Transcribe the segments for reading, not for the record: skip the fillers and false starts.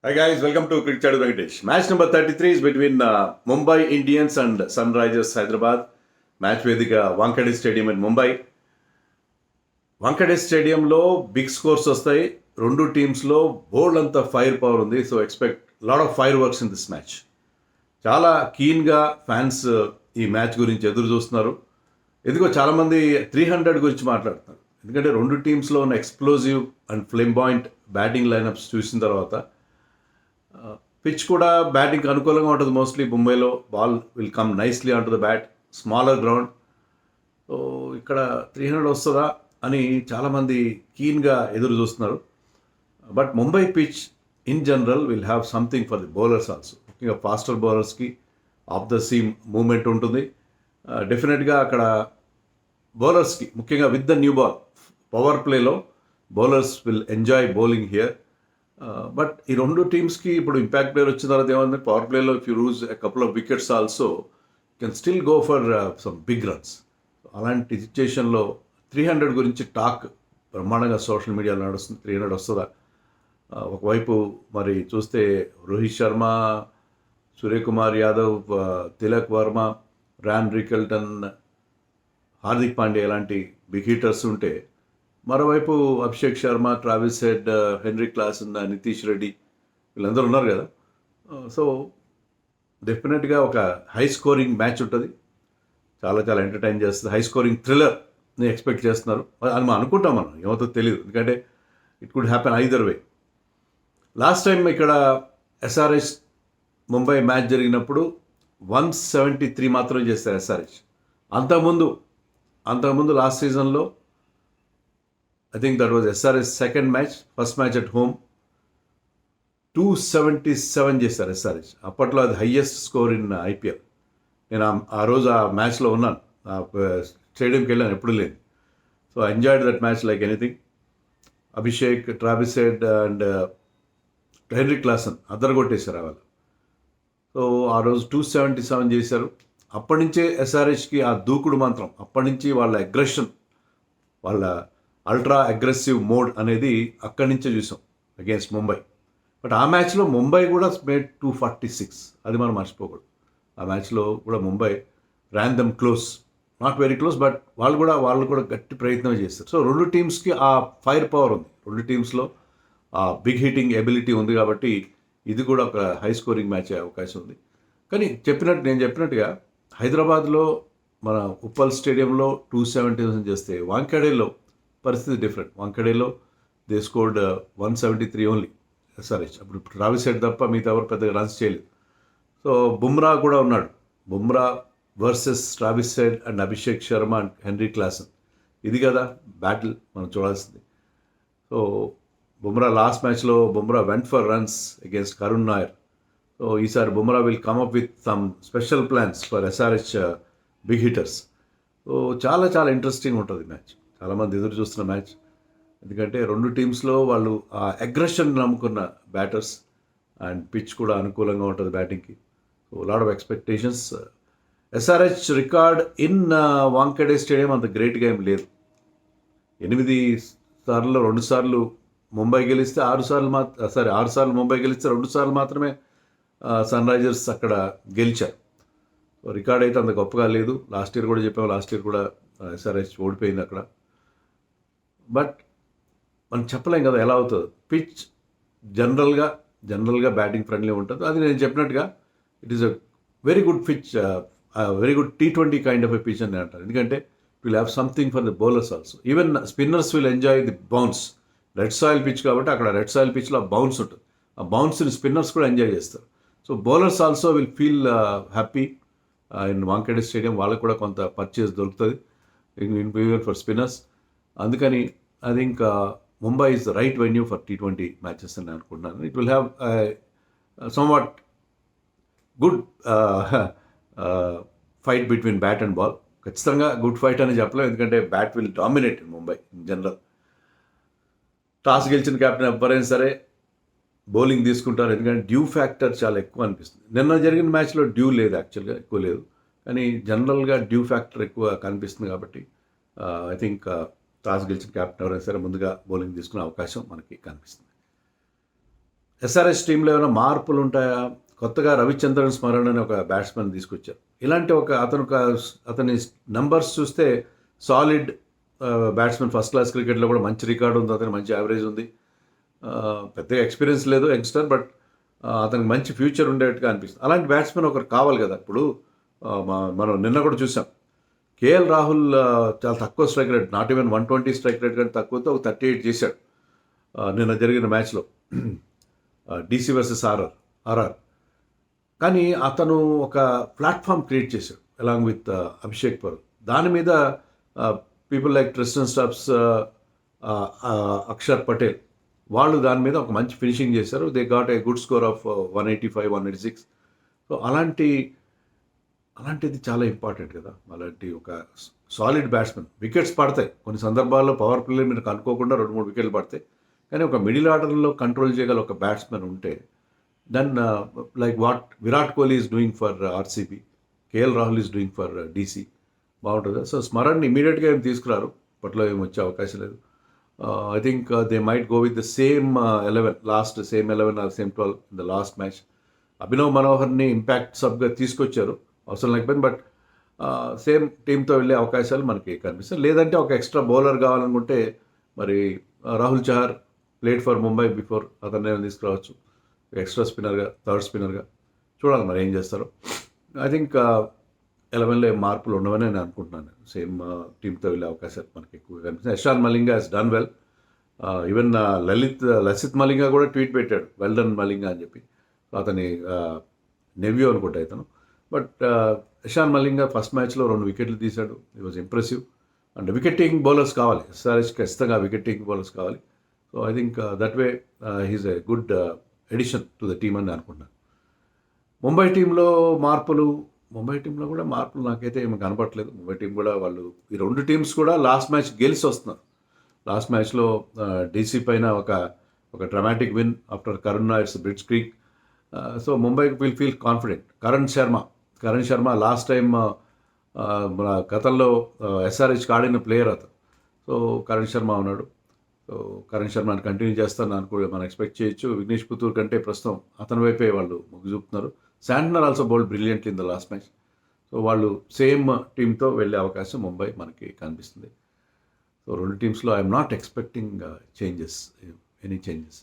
Hi guys, welcome to Cricket Chat with Venkatesh. Match number 33 is between Mumbai Indians and Sunrisers Hyderabad. Match Vedika Wankhede Stadium in Mumbai. Wankhede స్టేడియంలో big scores వస్తాయి. రెండు టీమ్స్లో బోల్డ్ అంత fire power ఉంది. So expect lot of fire works in this match. చాలా కీన్గా fans ఈ match గురించి ఎదురు చూస్తున్నారు. ఎందుకో చాలామంది 300 గురించి మాట్లాడుతున్నారు. ఎందుకంటే రెండు టీమ్స్లో ఉన్న explosive and flamboyant batting lineups చూసిన తర్వాత పిచ్ కూడా బ్యాటింగ్కి అనుకూలంగా ఉంటుంది. మోస్ట్లీ ముంబైలో ball will come nicely on to the bat, smaller ground. So ఇక్కడ 300 వస్తుందా అని చాలామంది కీన్గా ఎదురు చూస్తున్నారు. But Mumbai pitch in general will have something for the bowlers also. ముఖ్యంగా ఫాస్టర్ బౌలర్స్కి ఆఫ్ ద సీమ్ మూమెంట్ ఉంటుంది. డెఫినెట్గా అక్కడ బౌలర్స్కి ముఖ్యంగా with the new ball power ప్లేలో bowlers will enjoy bowling here. But ఈ రెండు టీమ్స్కి ఇప్పుడు ఇంపాక్ట్ ప్లేయర్ వచ్చిన తర్వాత ఏమైంది, పవర్ ప్లేలో if you lose a couple of wickets also can still go for some big runs. అలాంటి సిచ్యుయేషన్లో 300 గురించి టాక్ బ్రహ్మాండంగా సోషల్ మీడియాలో నడుస్తుంది. 300 వస్తుందా? ఒకవైపు మరి చూస్తే రోహిత్ శర్మ, సూర్యకుమార్ యాదవ్, తిలక్ వర్మ, ర్యాన్ రికెల్టన్, హార్దిక్ పాండ్యా ఇలాంటి బిగ్ హీటర్స్ ఉంటే, మరోవైపు Abhishek Sharma, Travis head, henry Klaasen, Nitish Reddy వీళ్ళందరూ ఉన్నారు కదా. సో డెఫినెట్గా ఒక హై స్కోరింగ్ మ్యాచ్ ఉంటుంది. చాలా చాలా ఎంటర్టైన్ చేస్తుంది. హై స్కోరింగ్ థ్రిల్లర్ని ఎక్స్పెక్ట్ చేస్తున్నారు అని మనం అనుకుంటాం. మనం ఏమవుతుందో తెలియదు, ఎందుకంటే it could happen either way. Last time ఇక్కడ ఎస్ఆర్హెచ్ ముంబై మ్యాచ్ జరిగినప్పుడు 173 మాత్రమే చేస్తారు ఎస్ఆర్హెచ్. అంతకుముందు లాస్ట్ సీజన్లో I think that was SRH second match, first match at home, 277 చేశారు ఎస్ఆర్హెచ్. అప్పట్లో అది హయ్యెస్ట్ స్కోర్ ఇన్ ఐపీఎల్. నేను ఆ రోజు ఆ మ్యాచ్లో ఉన్నాను, స్టేడియంకి వెళ్ళాను, ఎప్పుడు లేదు. So I enjoyed that match like anything. Abhishek, Travis Head and Henry Klaasen అద్దరు కొట్టేశారు వాళ్ళు. సో ఆ రోజు 277 చేశారు. అప్పటి నుంచే ఎస్ఆర్హెచ్కి ఆ దూకుడు మంత్రం, అప్పటి నుంచి వాళ్ళ అగ్రెషన్, వాళ్ళ అల్ట్రా అగ్రెసివ్ మోడ్ అనేది అక్కడి నుంచే చూసాం అగేన్స్ట్ ముంబై. బట్ ఆ మ్యాచ్లో ముంబై కూడా మేడ్ 246, అది మనం మర్చిపోకూడదు. ఆ మ్యాచ్లో కూడా Mumbai ran them close, not very close, but వాళ్ళు కూడా గట్టి ప్రయత్నం చేస్తారు. సో రెండు టీమ్స్కి ఆ ఫైర్ పవర్ ఉంది, రెండు టీమ్స్లో ఆ బిగ్ హిట్టింగ్ ఎబిలిటీ ఉంది. కాబట్టి ఇది కూడా ఒక హై స్కోరింగ్ మ్యాచ్ అయ్యే అవకాశం ఉంది. కానీ నేను చెప్పినట్టుగా హైదరాబాద్లో మన ఉప్పల్ స్టేడియంలో 270 చేస్తే వాంఖేడేలో పరిస్థితి డిఫరెంట్. వాంఖేడేలో దే స్కోర్డ్ 173 ఓన్లీ ఎస్ఆర్హెచ్. అప్పుడు ట్రావిస్ హెడ్ తప్ప మిగతా ఎవరు పెద్దగా రన్స్ చేయలేదు. సో బుమ్రా కూడా ఉన్నాడు. Bumrah versus Travis Head and Abhishek Sharma and Henry Klaasen, ఇది కదా బ్యాటిల్ మనం చూడాల్సింది. సో బుమ్రా లాస్ట్ మ్యాచ్లో Bumrah went for runs against Karun Nair. So ఈసారి Bumrah will come up with some special plans for SRH big hitters. So చాలా చాలా ఇంట్రెస్టింగ్ ఉంటుంది మ్యాచ్. చాలామంది ఎదురు చూస్తున్న మ్యాచ్, ఎందుకంటే రెండు టీమ్స్లో వాళ్ళు ఆ అగ్రెషన్ నమ్ముకున్న బ్యాటర్స్ అండ్ పిచ్ కూడా అనుకూలంగా ఉంటుంది బ్యాటింగ్కి. So lot of expectations. SRH record in Wankhede stadium అంత గ్రేట్గా ఏం లేదు. 8 సార్లు 2 సార్లు ముంబై గెలిస్తే 6 సార్లు ముంబై గెలిస్తే 2 సార్లు మాత్రమే సన్ రైజర్స్ అక్కడ గెలిచారు. సో రికార్డ్ అయితే అంత గొప్పగా లేదు. లాస్ట్ ఇయర్ కూడా చెప్పాము, లాస్ట్ ఇయర్ కూడా ఎస్ఆర్హెచ్ ఓడిపోయింది అక్కడ. బట్ మనం చెప్పలేం కదా ఎలా అవుతుంది. పిచ్ జనరల్గా బ్యాటింగ్ ఫ్రెండ్లీ ఉంటుంది. అది నేను చెప్పినట్టుగా it is a very good pitch, very good T20 kind of a pitch అని అంటారు. ఎందుకంటే it will have something for the bowlers also. Even spinners will enjoy the bounce. Red soil pitch కాబట్టి అక్కడ red soil పిచ్లో ఆ bounce ఉంటుంది. ఆ బౌన్స్ని spinners కూడా enjoy చేస్తారు. So bowlers also will feel happy in Wankhede stadium. వాళ్ళకు కూడా కొంత పర్చేస్ దొరుకుతుంది ఇన్ ఫర్ స్పిన్నర్స్. అందుకని I think Mumbai is the right venue for T20 matches అని అనుకుంటున్నాను. It will have somewhat good fight between bat and ball. ఖచ్చితంగా good fight అని చెప్పలేం, ఎందుకంటే bat will dominate in Mumbai in general. Toss గెలిచిన captain ఎవరైనా సరే బౌలింగ్ తీసుకుంటారు, ఎందుకంటే డ్యూ ఫ్యాక్టర్ చాలా ఎక్కువ అనిపిస్తుంది. నిన్న జరిగిన మ్యాచ్లో డ్యూ లేదు, యాక్చువల్గా ఎక్కువ లేదు, కానీ జనరల్గా డ్యూ ఫ్యాక్టర్ ఎక్కువ కనిపిస్తుంది. కాబట్టి ఐ థింక్ టాస్ గెలిచిన కెప్టెన్ ఎవరైనా సరే ముందుగా బౌలింగ్ తీసుకునే అవకాశం మనకి కనిపిస్తుంది. ఎస్ఆర్హెచ్ టీంలో ఏమైనా మార్పులు ఉంటాయా? కొత్తగా రవిచంద్రన్ స్మరణ్ అనే ఒక బ్యాట్స్మెన్ తీసుకొచ్చారు. ఇలాంటి అతని నంబర్స్ చూస్తే సాలిడ్ బ్యాట్స్మెన్, ఫస్ట్ క్లాస్ క్రికెట్లో కూడా మంచి రికార్డు ఉంది, అతనికి మంచి యావరేజ్ ఉంది. పెద్దగా ఎక్స్పీరియన్స్ లేదు యంగ్స్టర్, బట్ అతనికి మంచి ఫ్యూచర్ ఉండేట్టుగా అనిపిస్తుంది. అలాంటి బ్యాట్స్మెన్ ఒకరు కావాలి కదా. ఇప్పుడు మనం నిన్న కూడా చూసాం, కేఎల్ రాహుల్ చాలా తక్కువ strike rate, not even 120 strike rate కంటే తక్కువతో ఒక 38 చేశాడు నిన్న జరిగిన మ్యాచ్లో, డీసీ వర్సెస్ ఆర్ఆర్. కానీ అతను ఒక ప్లాట్ఫామ్ క్రియేట్ చేశాడు అలాంగ్ విత్ అభిషేక్ పర్వ్. దాని మీద people like Tristan Stubbs, Axar Patel, వాళ్ళు దాని మీద ఒక మంచి ఫినిషింగ్ చేశారు. They got a good score of 185, 186. So అలాంటిది చాలా ఇంపార్టెంట్ కదా. అలాంటి ఒక సాలిడ్ బ్యాట్స్మెన్. వికెట్స్ పడతాయి కొన్ని సందర్భాల్లో, పవర్ ప్లే మీరు అనుకోకుండా 2-3 వికెట్లు పడతాయి. కానీ ఒక మిడిల్ ఆర్డర్లో కంట్రోల్ చేయగల ఒక బ్యాట్స్మెన్ ఉంటే, then like what Virat Kohli is doing for RCB, KL Rahul is doing for DC, బాగుంటుంది. సో స్మరణ్ ఇమీడియట్గా ఏం తీసుకురారు, అప్పట్లో ఏం వచ్చే అవకాశం లేదు. I think they might go with the same 11 same 11 or same 12 in the last match. Abhinav మనోహర్ని ఇంపాక్ట్ సబ్గా తీసుకొచ్చారు అవసరం లేకపోయింది, బట్ సేమ్ టీంతో వెళ్ళే అవకాశాలు మనకి కనిపిస్తాయి. లేదంటే ఒక ఎక్స్ట్రా బౌలర్ కావాలనుకుంటే మరి Rahul Chahar played for Mumbai before, అతన్ని తీసుకురావచ్చు ఎక్స్ట్రా స్పిన్నర్గా, థర్డ్ స్పిన్నర్గా. చూడాలి మరి ఏం చేస్తారో. ఐ థింక్ 11లో మార్పులు ఉండవని నేను అనుకుంటున్నాను. సేమ్ టీంతో వెళ్ళే అవకాశాలు మనకి ఎక్కువగా కనిపిస్తుంది. Eshan Malinga he's done well. Even Lasith Malinga కూడా ట్వీట్ పెట్టాడు, వెల్ డన్ మలింగా అని చెప్పి. అతని నెవ్యూ అనుకుంటా ఇతను. బట్ ఇషాన్ మలింగా ఫస్ట్ మ్యాచ్లో 2 వికెట్లు తీశాడు. It was impressive. And wicket taking bowlers కావాలి, ఎస్ఆర్హెచ్ ఖచ్చితంగా వికెట్ టేకింగ్ బౌలర్స్ కావాలి. So I think that way he's a good edition to the team అని అనుకుంటున్నాను. ముంబై టీంలో కూడా మార్పులు నాకైతే ఏమి కనపట్లేదు. ముంబై టీం కూడా వాళ్ళు, ఈ 2 టీమ్స్ కూడా లాస్ట్ మ్యాచ్ గెలిచి వస్తున్నారు. లాస్ట్ మ్యాచ్లో డీసీ పైన ఒక dramatic win after Karun Nair's blitzkrieg. So ముంబైకి will feel confident. Karan Sharma last time మన గతంలో ఎస్ఆర్హెచ్కి ఆడిన ప్లేయర్ అతను. సో కరణ్ శర్మ ఉన్నాడు. సో కరణ్ శర్మని కంటిన్యూ చేస్తాను మనం ఎక్స్పెక్ట్ చేయొచ్చు. విఘ్నేష్ పుత్తూర్ కంటే ప్రస్తుతం అతని వైపే వాళ్ళు మొగ్గు చూపుతున్నారు. Santner also bowled brilliantly in the last match. So వాళ్ళు సేమ్ టీంతో వెళ్ళే అవకాశం ముంబై మనకి కనిపిస్తుంది. సో 2 టీమ్స్లో I'm not expecting any changes.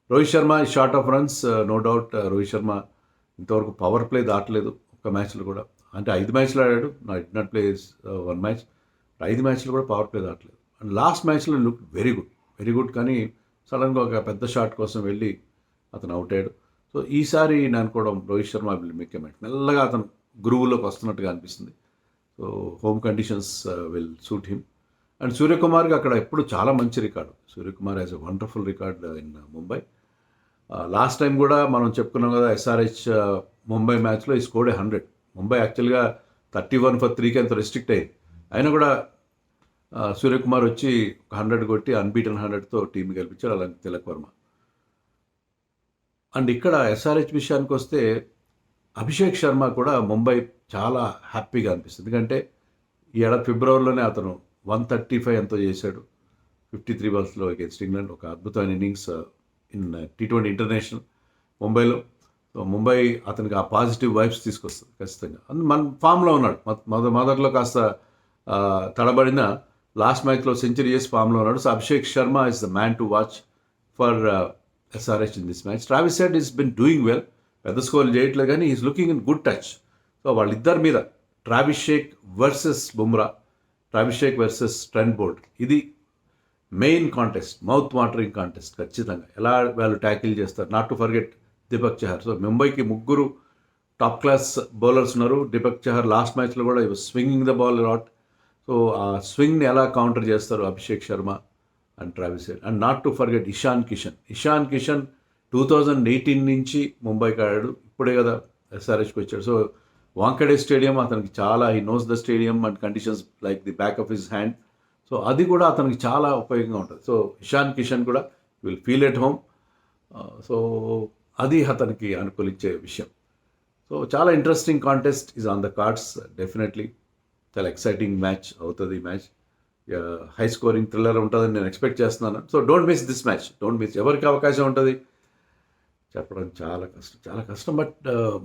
Rohit Sharma ఈ short of runs, no doubt. Rohit Sharma ఇంతవరకు పవర్ ప్లే దాటలేదు ఒక్క మ్యాచ్లో కూడా. అంటే 5 మ్యాచ్లు ఆడాడు, డి నాట్ ప్లే 1 మ్యాచ్. 5 మ్యాచ్లు కూడా పవర్ ప్లే దాటలేదు. అండ్ లాస్ట్ మ్యాచ్లో లుక్ వెరీ గుడ్. కానీ సడన్గా ఒక పెద్ద షాట్ కోసం వెళ్ళి అతను అవుట్ అయ్యాడు. సో ఈసారి నేను అనుకోవడం Rohit Sharma will make a match. మెల్లగా అతను గురువులోకి వస్తున్నట్టుగా అనిపిస్తుంది. So home conditions will suit him. And సూర్యకుమార్కి అక్కడ ఎప్పుడు చాలా మంచి record. Suryakumar has a wonderful record in Mumbai. Last time కూడా మనం చెప్పుకున్నాం కదా, ఎస్ఆర్హెచ్ ముంబై మ్యాచ్లో ఈ స్కోర్డ్ 100. ముంబై యాక్చువల్గా 31 for 3కి అంత రెస్ట్రిక్ట్ అయ్యింది. అయినా కూడా సూర్యకుమార్ వచ్చి 100 కొట్టి అన్బీటన్ 100తో టీం గెలిపించాడు, అలాగే తిలక్ వర్మ. అండ్ ఇక్కడ ఎస్ఆర్హెచ్ విషయానికి వస్తే అభిషేక్ శర్మ కూడా ముంబై చాలా హ్యాపీగా అనిపిస్తుంది. ఎందుకంటే ఈ ఏడాది ఫిబ్రవరిలోనే అతను 135 ఎంతో చేశాడు 53 balls అగేన్స్ట్ ఇంగ్లాండ్. ఒక అద్భుతమైన ఇన్నింగ్స్ ఇన్ T20 ఇంటర్నేషనల్ ముంబైలో. సో ముంబై అతనికి ఆ పాజిటివ్ వైబ్స్ తీసుకొస్తుంది ఖచ్చితంగా. మన ఫామ్లో ఉన్నాడు. మొదట్లో కాస్త తడబడిన లాస్ట్ మ్యాచ్లో సెంచరీ చేసి ఫామ్లో ఉన్నాడు. So Abhishek Sharma is the man to watch for SRH in this match. Travis Head has been doing well. పెద్ద స్కోర్లు చేయట్లేదు కానీ is looking in good touch. So వాళ్ళిద్దరి మీద ట్రావిస్ షేక్ వర్సెస్ బుమ్రా, ట్రావిస్ షేక్ వర్సెస్ ట్రెంట్ బోల్ట్, ఇది main contest, mouth watering contest. ఖచ్చితంగా ఎలా వాళ్ళు ట్యాకిల్ చేస్తారు. Not to forget Deepak Chahar. So ముంబైకి 3 టాప్ క్లాస్ బౌలర్స్ ఉన్నారు. దీపక్ చహర్ లాస్ట్ మ్యాచ్లో కూడా swinging the ball lot. So ఆ స్వింగ్ని ఎలా కౌంటర్ చేస్తారు Abhishek Sharma and Travis Head. And not to forget Ishan Kishan 2018 నుంచి ముంబైకి ఆడాడు, ఇప్పుడే కదా ఎస్ఆర్హెచ్కి వచ్చాడు. సో వాంకడే స్టేడియం అతనికి చాలా, he knows the stadium and conditions like the back of his hand. So అది కూడా అతనికి చాలా ఉపయోగంగా ఉంటుంది. సో ఇషాన్ కిషన్ కూడా will feel at home. So అది అతనికి అనుకూలించే విషయం. సో చాలా interesting contest is on the cards. Definitely చాలా ఎక్సైటింగ్ మ్యాచ్ అవుతుంది ఈ మ్యాచ్. హై స్కోరింగ్ థ్రిల్లర్ ఉంటుందని నేను ఎక్స్పెక్ట్ చేస్తున్నాను. So don't miss this match, don't miss. ఎవరికి అవకాశం ఉంటుంది చెప్పడం చాలా కష్టం. బట్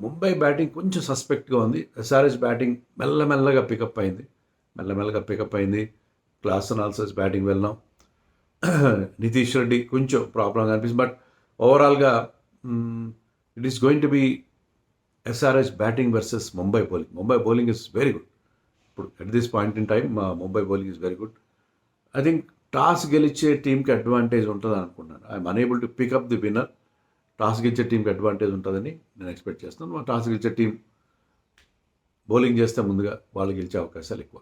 ముంబై బ్యాటింగ్ కొంచెం సస్పెక్ట్‌గా ఉంది. ఎస్ఆర్‌హెచ్ బ్యాటింగ్ మెల్లమెల్లగా పికప్ అయింది. క్లాసన్ ఆల్సోస్ బ్యాటింగ్ వెళ్ళాం. నితీష్ రెడ్డి కొంచెం ప్రాబ్లంగా అనిపిస్తుంది. బట్ ఓవరాల్‌గా it is going to be SRH batting versus Mumbai bowling. Mumbai bowling is very good. ఇప్పుడు at this point in time Mumbai bowling is very good. I think toss గెలిచే టీంకి అడ్వాంటేజ్ ఉంటుంది అనుకున్నాను. I'm unable to pick up the winner. Toss గెలిచే టీంకి advantage ఉంటుందని నేను expect చేస్తున్నాను. టాస్ గెలిచే టీం బౌలింగ్ చేస్తే ముందుగా వాళ్ళు గెలిచే అవకాశాలు ఎక్కువ.